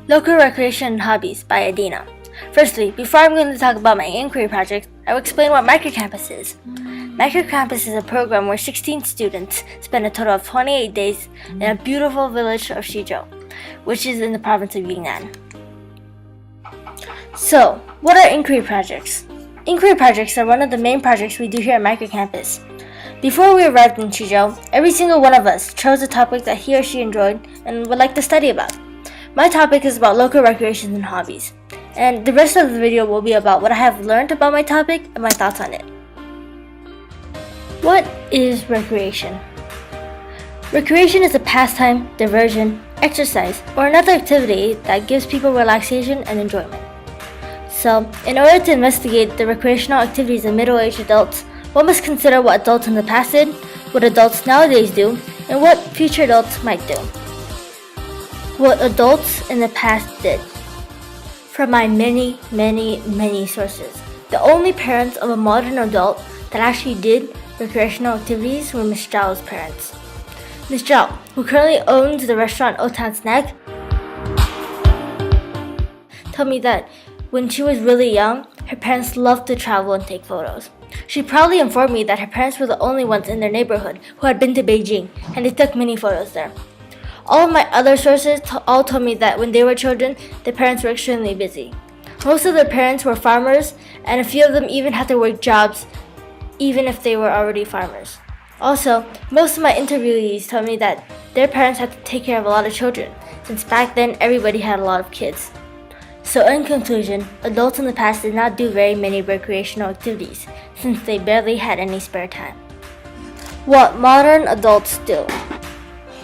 Local Recreation and Hobbies by Adeena. Firstly, before I'm going to talk about my inquiry project, I will explain what Microcampus is. Microcampus is a program where 16 students spend a total of 28 days in a beautiful village of Shizhou, which is in the province of Yunnan. So, what are inquiry projects? Inquiry projects are one of the main projects we do here at Microcampus. Before we arrived in Shizhou, every single one of us chose a topic that he or she enjoyed and would like to study about. My topic is about local recreations and hobbies, and the rest of the video will be about what I have learned about my topic and my thoughts on it. What is recreation? Recreation is a pastime, diversion, exercise, or another activity that gives people relaxation and enjoyment. So, in order to investigate the recreational activities of middle-aged adults, one must consider what adults in the past did, what adults nowadays do, and what future adults might do. What adults in the past did. From my many sources, the only parents of a modern adult that actually did recreational activities were Miss Zhao's parents. Miss Zhao, who currently owns the restaurant Old Town Snack, told me that when she was really young, her parents loved to travel and take photos. She proudly informed me that her parents were the only ones in their neighborhood who had been to Beijing, and they took many photos there. All of my other sources all told me that when they were children, their parents were extremely busy. Most of their parents were farmers, and a few of them even had to work jobs, even if they were already farmers. Also, most of my interviewees told me that their parents had to take care of a lot of children, since back then everybody had a lot of kids. So in conclusion, adults in the past did not do very many recreational activities, since they barely had any spare time. What modern adults do.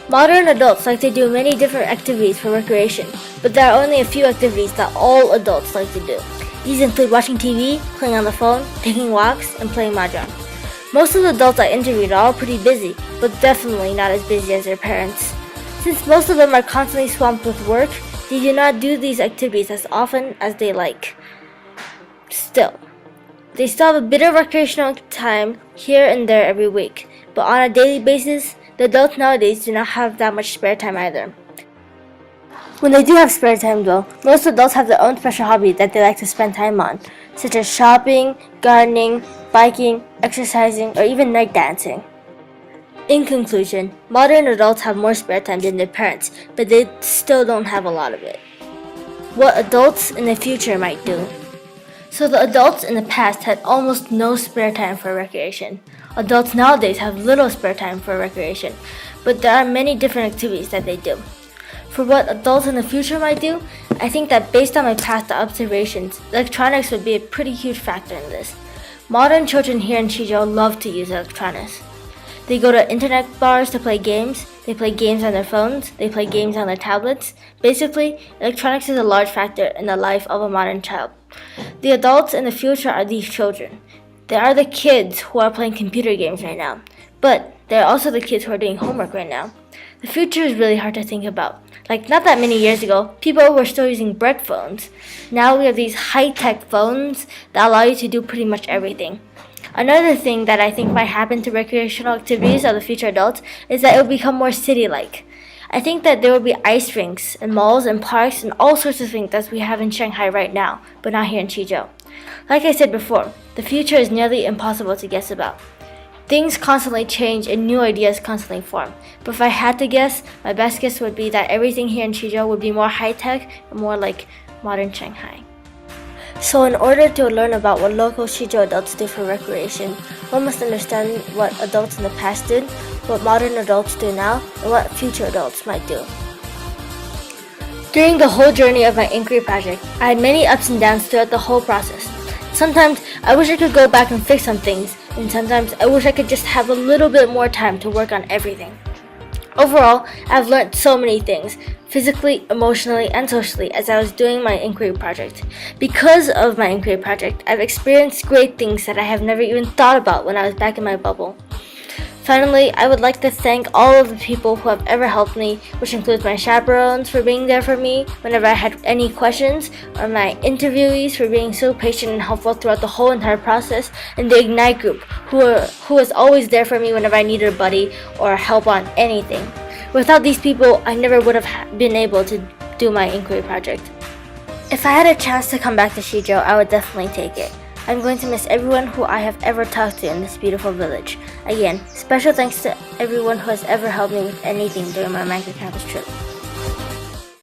Modern adults like to do many different activities for recreation, but there are only a few activities that all adults like to do. These include watching TV, playing on the phone, taking walks, and playing mahjong. Most of the adults I interviewed are all pretty busy, but definitely not as busy as their parents. Since most of them are constantly swamped with work, they do not do these activities as often as they like. Still, they still have a bit of recreational time here and there every week, but on a daily basis, the adults nowadays do not have that much spare time either. When they do have spare time though, most adults have their own special hobby that they like to spend time on, such as shopping, gardening, biking, exercising, or even night dancing. In conclusion, modern adults have more spare time than their parents, but they still don't have a lot of it. What adults in the future might do. So the adults in the past had almost no spare time for recreation. Adults nowadays have little spare time for recreation, but there are many different activities that they do. For what adults in the future might do, I think that based on my past observations, electronics would be a pretty huge factor in this. Modern children here in Shizhou love to use electronics. They go to internet bars to play games, they play games on their phones, they play games on their tablets. Basically, electronics is a large factor in the life of a modern child. The adults in the future are these children. They are the kids who are playing computer games right now, but they're also the kids who are doing homework right now. The future is really hard to think about. Like not that many years ago, people were still using brick phones. Now we have these high-tech phones that allow you to do pretty much everything. Another thing that I think might happen to recreational activities of the future adults is that it will become more city-like. I think that there will be ice rinks and malls and parks and all sorts of things that we have in Shanghai right now, but not here in Shizhou. Like I said before, the future is nearly impossible to guess about. Things constantly change and new ideas constantly form. But if I had to guess, my best guess would be that everything here in Shizhou would be more high-tech and more like modern Shanghai. So in order to learn about what local Shizhou adults do for recreation, one must understand what adults in the past did, what modern adults do now, and what future adults might do. During the whole journey of my inquiry project, I had many ups and downs throughout the whole process. Sometimes I wish I could go back and fix some things, and sometimes I wish I could just have a little bit more time to work on everything. Overall, I've learned so many things, physically, emotionally, and socially as I was doing my inquiry project. Because of my inquiry project, I've experienced great things that I have never even thought about when I was back in my bubble. Finally, I would like to thank all of the people who have ever helped me, which includes my chaperones for being there for me whenever I had any questions, or my interviewees for being so patient and helpful throughout the whole entire process, and the Ignite group, who was always there for me whenever I needed a buddy or help on anything. Without these people, I never would have been able to do my inquiry project. If I had a chance to come back to Shijo, I would definitely take it. I'm going to miss everyone who I have ever talked to in this beautiful village. Again, special thanks to everyone who has ever helped me with anything during my Microcampus trip.